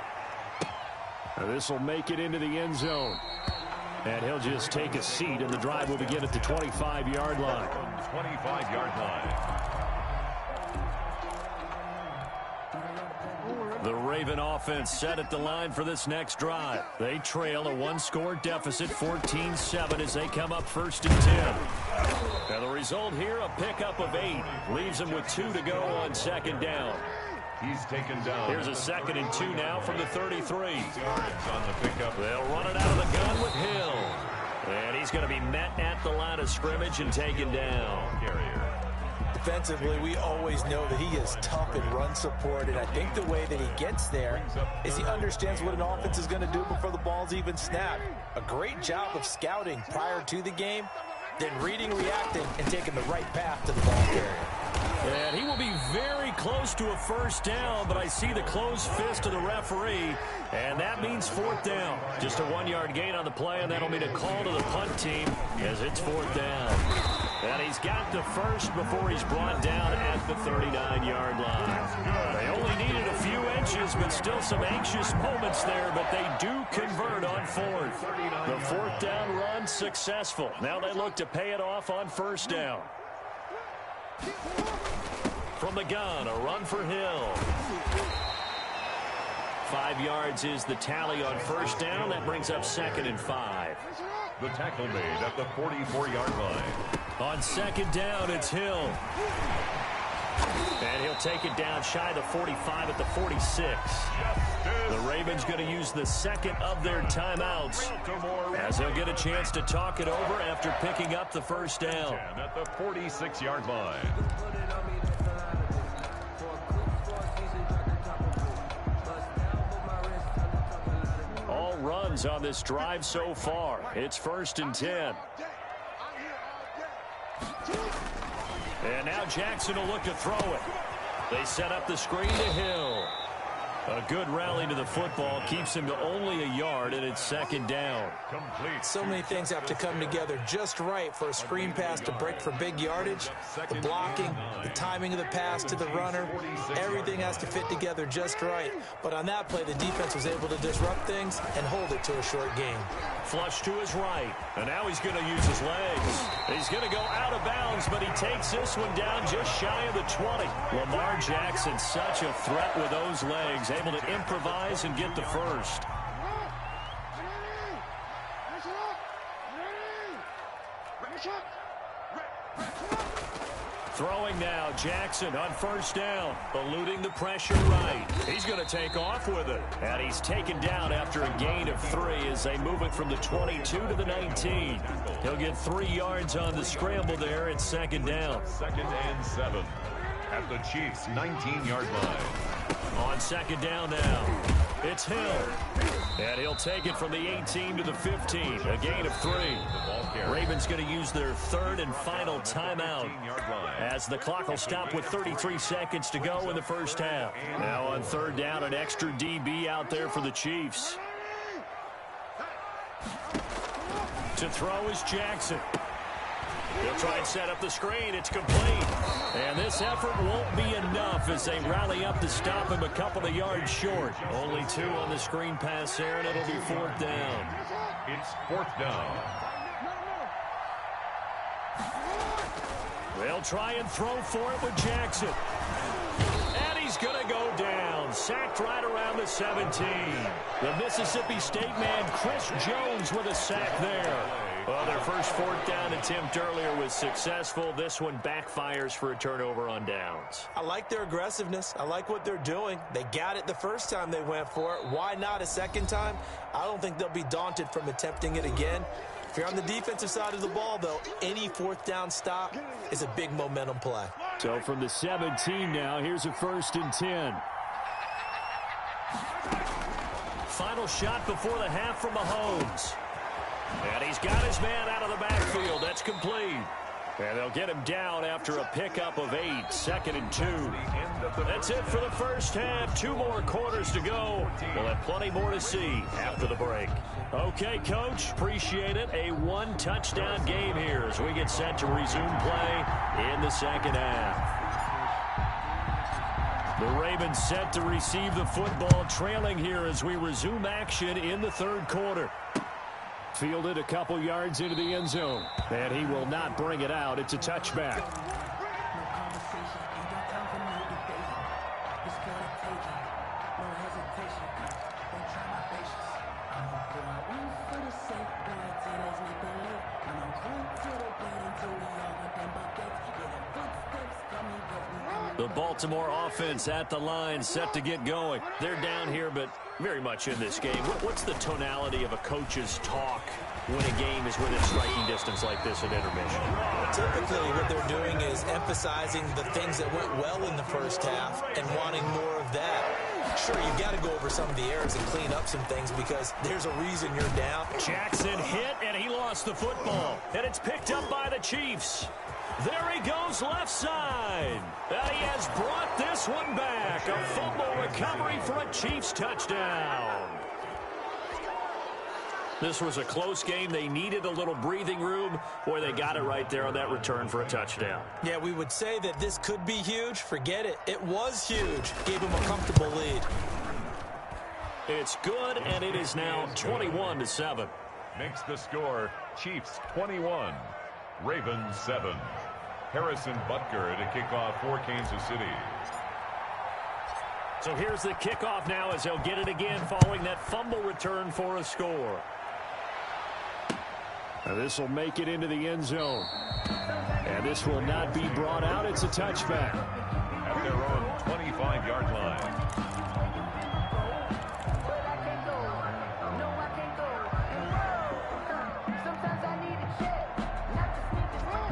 This will make it into the end zone. And he'll just take a seat, and the drive will begin at the 25-yard line. 25-yard line. The Raven offense set at the line for this next drive. They trail a one-score deficit, 14-7, as they come up first and 10. Now the result here, a pickup of 8. Leaves them with 2 to go on second down. He's taken down. Here's a 2nd and 2 now from the 33. On the pickup. They'll run it out of the gun with Hill. And he's going to be met at the line of scrimmage and taken down. Carrier. Defensively, we always know that he is tough in run support, and I think the way that he gets there is he understands what an offense is going to do before the ball's even snapped. A great job of scouting prior to the game, then reading, reacting, and taking the right path to the ball carrier. And he will be very close to a first down, but I see the closed fist of the referee, and that means fourth down. Just a 1-yard gain on the play, and that'll mean a call to the punt team as it's fourth down. And he's got the first before he's brought down at the 39-yard line. They only needed a few inches, but still some anxious moments there, but they do convert on fourth. The fourth down run successful. Now they look to pay it off on first down. From the gun, a run for Hill. 5 yards is the tally on first down. That brings up 2nd and 5. The tackle made at the 44-yard line. On second down, it's Hill. And he'll take it down shy of the 45 at the 46. The Ravens going to use the second of their timeouts as they'll get a chance to talk it over after picking up the first down. At the 46-yard line. All runs on this drive so far. It's 1st and 10. And now Jackson will look to throw it. They set up the screen to Hill. A good rally to the football keeps him to only a yard, and it's 2nd down. Complete. So many things have to come together just right for a screen pass to break for big yardage. The blocking, the timing of the pass to the runner, everything has to fit together just right. But on that play, the defense was able to disrupt things and hold it to a short game. Flush to his right, and now he's going to use his legs. He's going to go out of bounds, but he takes this one down just shy of the 20. Lamar Jackson, such a threat with those legs, able to improvise and get the first. Throwing now, Jackson on first down, eluding the pressure right. He's going to take off with it. And he's taken down after a gain of 3 as they move it from the 22 to the 19. He'll get 3 yards on the scramble there at 2nd down. 2nd and 7 at the Chiefs' 19-yard line. On 2nd down now, it's Hill. And he'll take it from the 18 to the 15, a gain of 3. Ravens going to use their 3rd and final timeout as the clock will stop with 33 seconds to go in the first half. Now on 3rd down, an extra DB out there for the Chiefs. To throw is Jackson. They'll try and set up the screen. It's complete. And this effort won't be enough as they rally up to stop him a couple of yards short. Only 2 on the screen pass there, and it'll be 4th down. It's 4th down. They'll try and throw for it with Jackson. And he's going to go down. Sacked right around the 17. The Mississippi State man, Chris Jones, with a sack there. Well, their first 4th down attempt earlier was successful. This one backfires for a turnover on downs. I like their aggressiveness. I like what they're doing. They got it the first time they went for it. Why not a second time? I don't think they'll be daunted from attempting it again. If you're on the defensive side of the ball, though, any 4th down stop is a big momentum play. So from the 17 now, here's a 1st and 10. Final shot before the half from Mahomes. And he's got his man out of the backfield. That's complete. And they'll get him down after a pickup of 8. 2nd and 2. That's it for the first half. 2 more quarters to go. We'll have plenty more to see after the break. Okay, Coach, appreciate it. A 1-touchdown game here as we get set to resume play in the 2nd half. The Ravens set to receive the football, trailing here as we resume action in the 3rd quarter. Fielded a couple yards into the end zone. And he will not bring it out. It's a touchback. The Baltimore offense at the line, set to get going. They're down here, but very much in this game. What's the tonality of a coach's talk when a game is within striking distance like this at intermission? Typically, what they're doing is emphasizing the things that went well in the first half and wanting more of that. Sure, you've got to go over some of the errors and clean up some things because there's a reason you're down. Jackson hit, and he lost the football. And it's picked up by the Chiefs. There he goes left side. And he has brought this one back. A fumble recovery for a Chiefs touchdown. This was a close game. They needed a little breathing room. Boy, they got it right there on that return for a touchdown. Yeah, we would say that this could be huge. Forget it. It was huge. Gave him a comfortable lead. It's good, and it is now 21-7. Makes the score Chiefs 21, Ravens 7. Harrison Butker to kick off for Kansas City. So here's the kickoff now as they'll get it again following that fumble return for a score. Now this will make it into the end zone. And this will not be brought out. It's a touchback. At their own 25-yard line.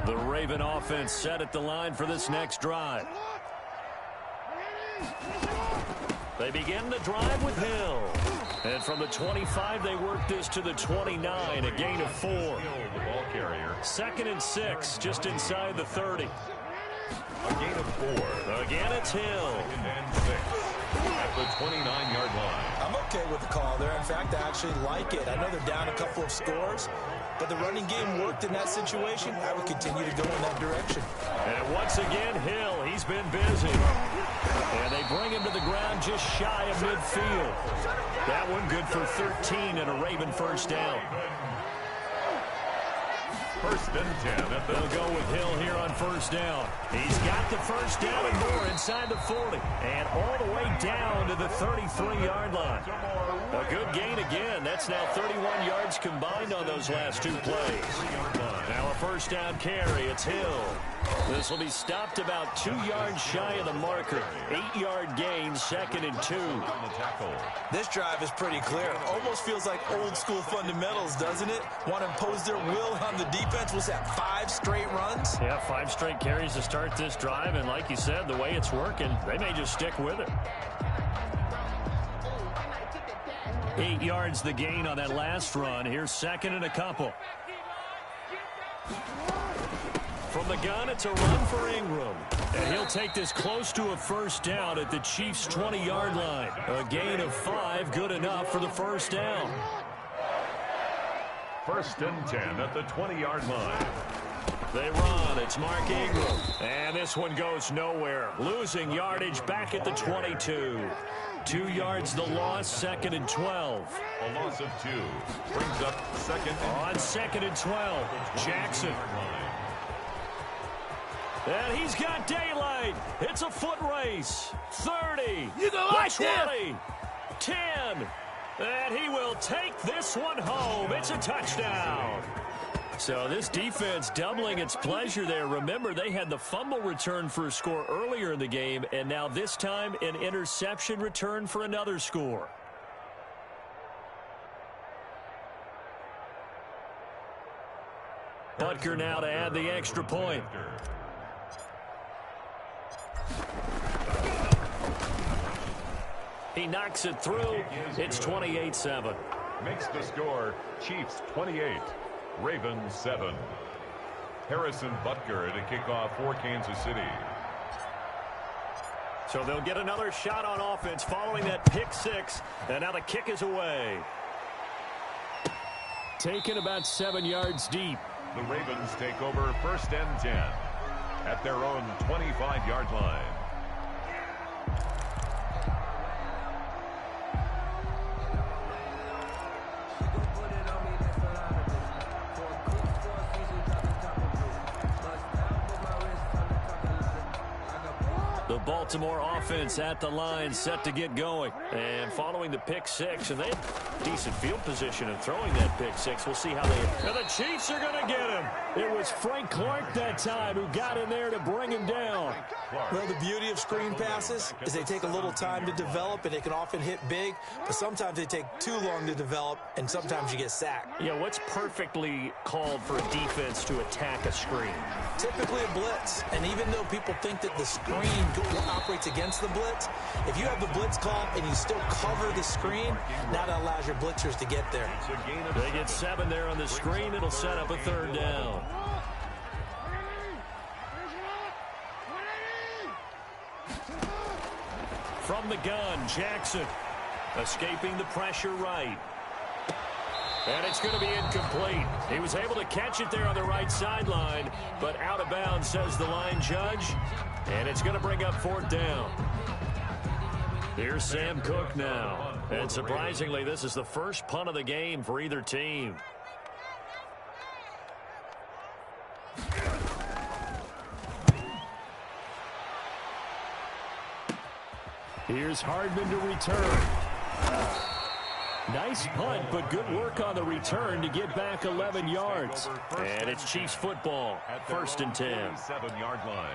The Raven offense set at the line for this next drive. They begin the drive with Hill. And from the 25, they work this to the 29, a gain of 4. The ball carrier. 2nd and 6, just inside the 30. A gain of 4. Again, it's Hill. 2nd and 6 at the 29-yard line. I'm okay with the call there. In fact, I actually like it. I know they're down a couple of scores, but the running game worked in that situation. I would continue to go in that direction. And once again, Hill, he's been busy. And they bring him to the ground just shy of midfield. That one good for 13 and a Raven first down. 1st and 10. They'll go with Hill here on first down. He's got the first down and more inside the 40. And all the way down to the 33-yard line. A good gain again. That's now 31 yards combined on those last 2 plays. Now a first down carry. It's Hill. This will be stopped about 2 yards shy of the marker. 8-yard gain, 2nd and 2. This drive is pretty clear. Almost feels like old school fundamentals, doesn't it? Want to impose their will on the defense. Was that 5 straight runs? Yeah, 5 straight carries to start this drive. And like you said, the way it's working, they may just stick with it. 8 yards the gain on that last run. Here's 2nd and a couple. From the gun, it's a run for Ingram. And he'll take this close to a first down at the Chiefs' 20-yard line. A gain of 5, good enough for the first down. 1st and 10 at the 20-yard line. They run. It's Mark Ingram. And this one goes nowhere. Losing yardage back at the 22. 2 yards the loss, 2nd and 12. A loss of 2. Brings up 2nd. On 2nd and 12. Jackson. And he's got daylight. It's a foot race. 30. You go like 20. 10. And he will take this one home. It's a touchdown. So this defense doubling its pleasure there. Remember, they had the fumble return for a score earlier in the game, and now this time an interception return for another score. Butker now to add the extra point. He knocks it through. It's 28-7. Makes the score Chiefs 28, Ravens 7. Harrison Butker to kick off for Kansas City. So they'll get another shot on offense following that pick 6. And now the kick is away. Taken about 7 yards deep. The Ravens take over 1st and 10 at their own 25-yard line. The Baltimore offense at the line, set to get going. And following the pick 6, and they have decent field position in throwing that pick 6. We'll see how they... And the Chiefs are going to get him. It was Frank Clark that time who got in there to bring him down. Well, the beauty of screen passes is they take a little time to develop, and they can often hit big, but sometimes they take too long to develop, and sometimes you get sacked. Yeah, what's perfectly called for a defense to attack a screen? Typically a blitz, and even though people think that the screen operates against the blitz, if you have the blitz call and you still cover the screen, now that allows your blitzers to get there. They get 7 there on the screen. It'll set up a 3rd down. From the gun, Jackson escaping the pressure right. And it's going to be incomplete. He was able to catch it there on the right sideline, but out of bounds, says the line judge. And it's going to bring up 4th down. Here's Sam Cook now. And surprisingly, this is the first punt of the game for either team. Here's Hardman to return. Nice punt, but good work on the return to get back 11 yards. And it's Chiefs football, 1st and 10. 7-yard line.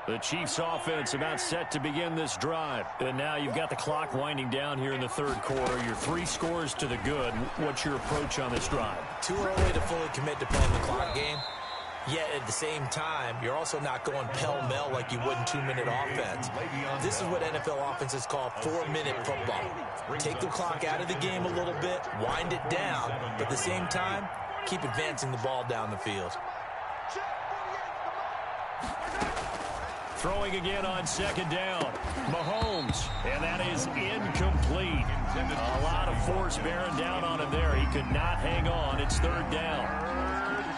The Chiefs offense about set to begin this drive. And now you've got the clock winding down here in the 3rd quarter. Your 3 scores to the good. What's your approach on this drive? Too early to fully commit to playing the clock game. Yet at the same time, you're also not going pell-mell like you would in 2-minute offense. This is what NFL offenses call 4-minute football. Take the clock out of the game a little bit, wind it down, but at the same time, keep advancing the ball down the field. Throwing again on 2nd down. Mahomes, and that is incomplete. A lot of force bearing down on him there. He could not hang on. It's 3rd down.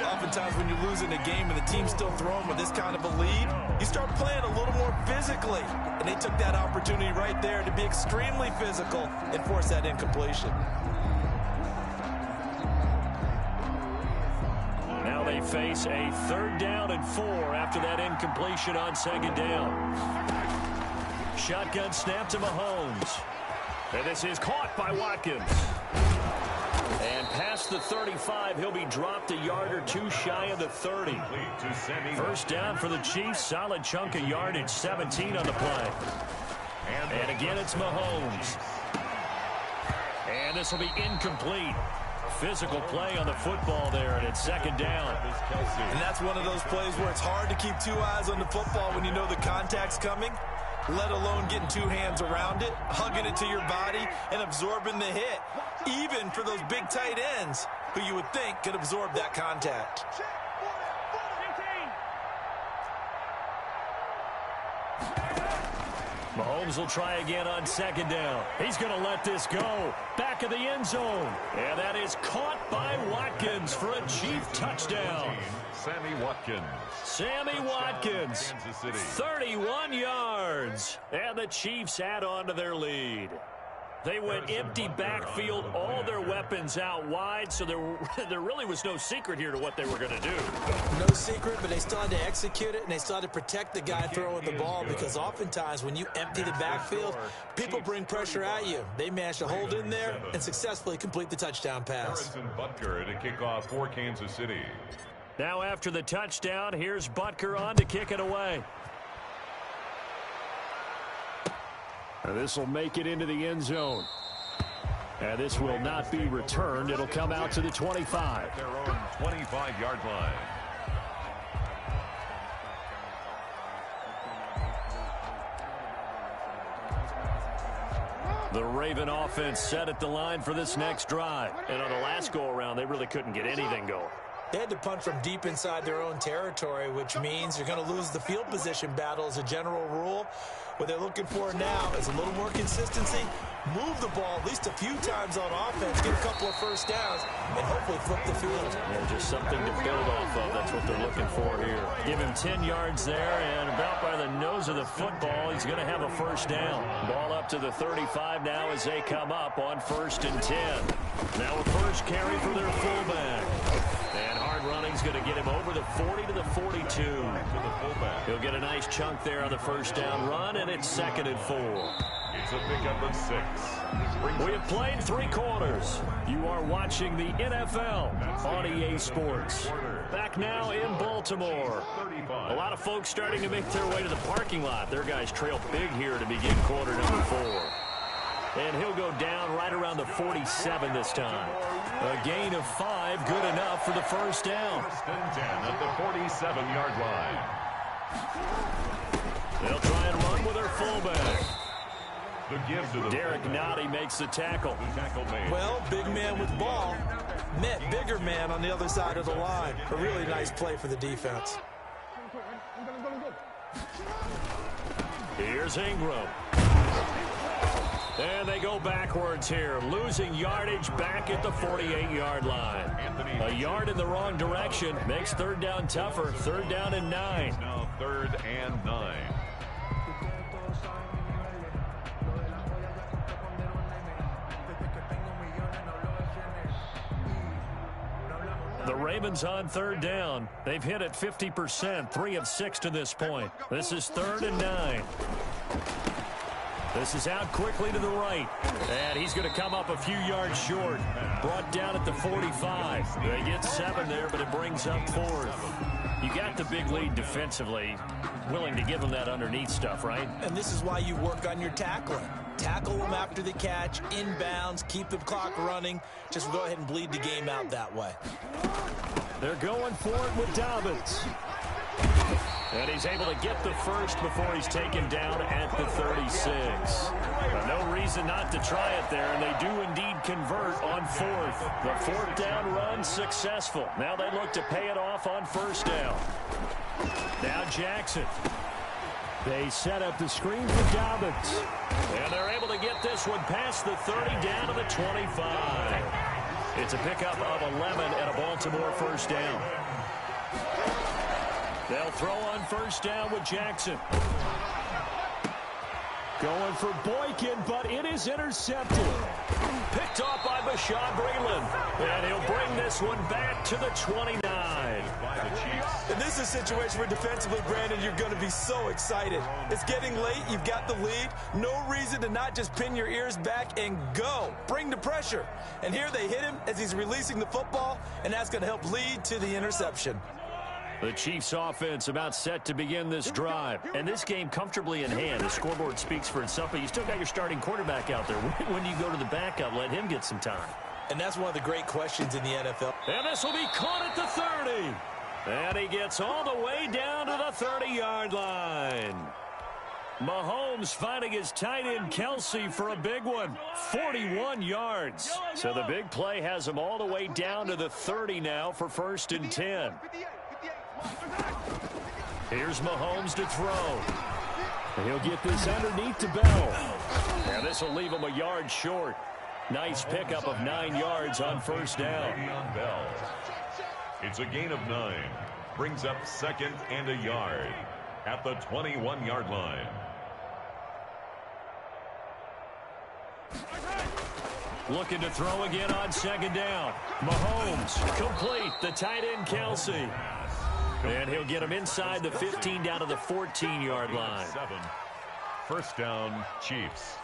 Oftentimes when you're losing a game and the team's still throwing with this kind of a lead, you start playing a little more physically. And they took that opportunity right there to be extremely physical and force that incompletion. Now they face a 3rd down and 4 after that incompletion on 2nd down. Shotgun snap to Mahomes. And this is caught by Watkins. And past the 35, he'll be dropped a yard or 2 shy of the 30. 1st down for the Chiefs. Solid chunk of yardage, 17 on the play. And again, it's Mahomes. And this will be incomplete. Physical play on the football there, and it's 2nd down. And that's one of those plays where it's hard to keep 2 eyes on the football when you know the contact's coming, let alone getting 2 hands around it, hugging it to your body, and absorbing the hit. even for those big tight ends who you would think could absorb that contact. Mahomes will try again on second down. He's going to let this go. Back of the end zone. And that is caught by Watkins for a Chief touchdown. Sammy Watkins. Sammy Watkins, 31 yards. And the Chiefs add on to their lead. They went empty backfield, all their weapons out wide, so there really was no secret here to what they were going to do. No secret, but they still had to execute it, and they still had to protect the guy throwing the ball, because oftentimes when you empty the backfield, people bring pressure at you. They managed to hold in there and successfully complete the touchdown pass. Harrison Butker to kick off for Kansas City. Now after the touchdown, here's Butker on to kick it away. This will make it into the end zone. And this will not be returned. It'll come out to the 25. Their own 25-yard line. The Raven offense set at the line for this next drive. And on the last go-around, they really couldn't get anything going. They had to punt from deep inside their own territory, which means you're going to lose the field position battle as a general rule. What they're looking for now is a little more consistency, move the ball at least a few times on offense, get a couple of first downs, and hopefully flip the field. Yeah, just something to build off of. That's what they're looking for here. Give him 10 yards there, and about by the nose of the football, he's going to have a first down. Ball up to the 35 now as they come up on 1st and 10. Now a first carry for their fullback. And hard running's going to get him over the 40 to the 42. He'll get a nice chunk there on the first down run, and it's 2nd and 4. It's a pickup of 6. We have played 3 quarters. You are watching the NFL on EA Sports. Back now in Baltimore. A lot of folks starting to make their way to the parking lot. Their guys trail big here to begin quarter number 4. And he'll go down right around the 47 this time. A gain of 5, good enough for the first down. 1st and 10 at the 47-yard line. They'll try and run with their fullback. The give to the Derek Nottie makes the tackle. Well, big man with ball met bigger man on the other side of the line. A really nice play for the defense. Here's Ingram. And they go backwards here, losing yardage back at the 48-yard line. A yard in the wrong direction makes 3rd down tougher. 3rd down and 9. Now 3rd and 9. The Ravens on 3rd down. They've hit it 50%, 3 of 6 to this point. This is 3rd and 9. This is out quickly to the right. And he's going to come up a few yards short. Brought down at the 45. They get 7 there, but it brings up 4th. You got the big lead defensively. Willing to give them that underneath stuff, right? And this is why you work on your tackling. Tackle them after the catch, inbounds, keep the clock running. Just go ahead and bleed the game out that way. They're going for it with Dobbins. And he's able to get the first before he's taken down at the 36. No reason not to try it there, and they do indeed convert on 4th. The 4th down run successful. Now they look to pay it off on 1st down. Now Jackson. They set up the screen for Dobbins. And they're able to get this one past the 30 down to the 25. It's a pickup of 11 at a Baltimore 1st down. They'll throw on 1st down with Jackson. Going for Boykin, but it is intercepted. Picked off by Bashaud Breeland. And he'll bring this one back to the 29. And this is a situation where defensively, Brandon, you're going to be so excited. It's getting late. You've got the lead. No reason to not just pin your ears back and go. Bring the pressure. And here they hit him as he's releasing the football, and that's going to help lead to the interception. The Chiefs offense about set to begin this drive. And this game comfortably in hand. The scoreboard speaks for itself, but you still got your starting quarterback out there. When do you go to the backup? Let him get some time. And that's one of the great questions in the NFL. And this will be caught at the 30. And he gets all the way down to the 30-yard line. Mahomes finding his tight end Kelsey for a big one, 41 yards. So the big play has him all the way down to the 30 now for 1st and 10. Here's Mahomes to throw. He'll get this underneath to Bell. Now this will leave him a yard short. Nice pickup of 9 yards on 1st down. It's a gain of 9. Brings up 2nd and a yard at the 21-yard line. Looking to throw again on 2nd down. Mahomes complete. The tight end Kelsey. And he'll get him inside the 15 down to the 14-yard line. 1st down, Chiefs.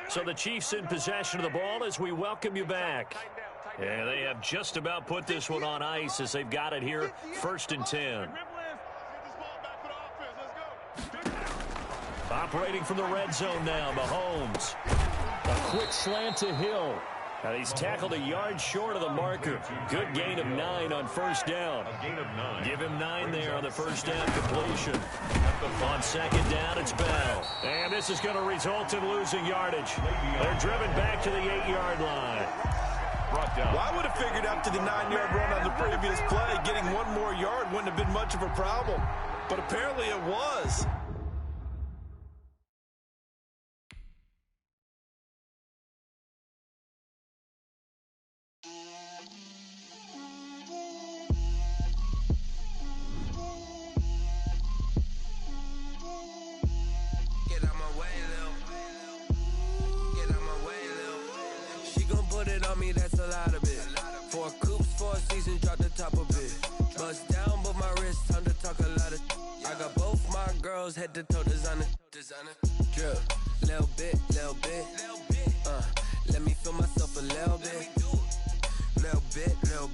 So the Chiefs in possession of the ball as we welcome you back. Yeah, they have just about put this one on ice as they've got it here, 1st and 10. Operating from the red zone now, Mahomes. A quick slant to Hill. Now he's tackled a yard short of the marker. Good gain of 9 on 1st down. A gain of 9. Give him 9 there on the 1st down completion. On 2nd down, it's Bell. And this is going to result in losing yardage. They're driven back to the 8-yard line. Well, I would have figured after the 9-yard run on the previous play, getting 1 more yard wouldn't have been much of a problem. But apparently it was. That's a lot of it. 4 coops, 4 seasons, drop the top of it. Bust down, but my wrist, time to talk a lot of. I got both my girls head to toe designer. Drip, little bit. Let me feel myself a little bit. Little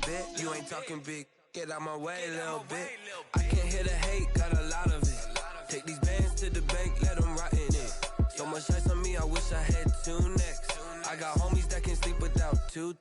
bit. You ain't talking big. Get out my way, little bit. I can't hear the hate, got a lot of it. Take these bands to the bank, let them rot in it. So much ice on me, I wish I had 2 necks. I got homies that can sleep without 2.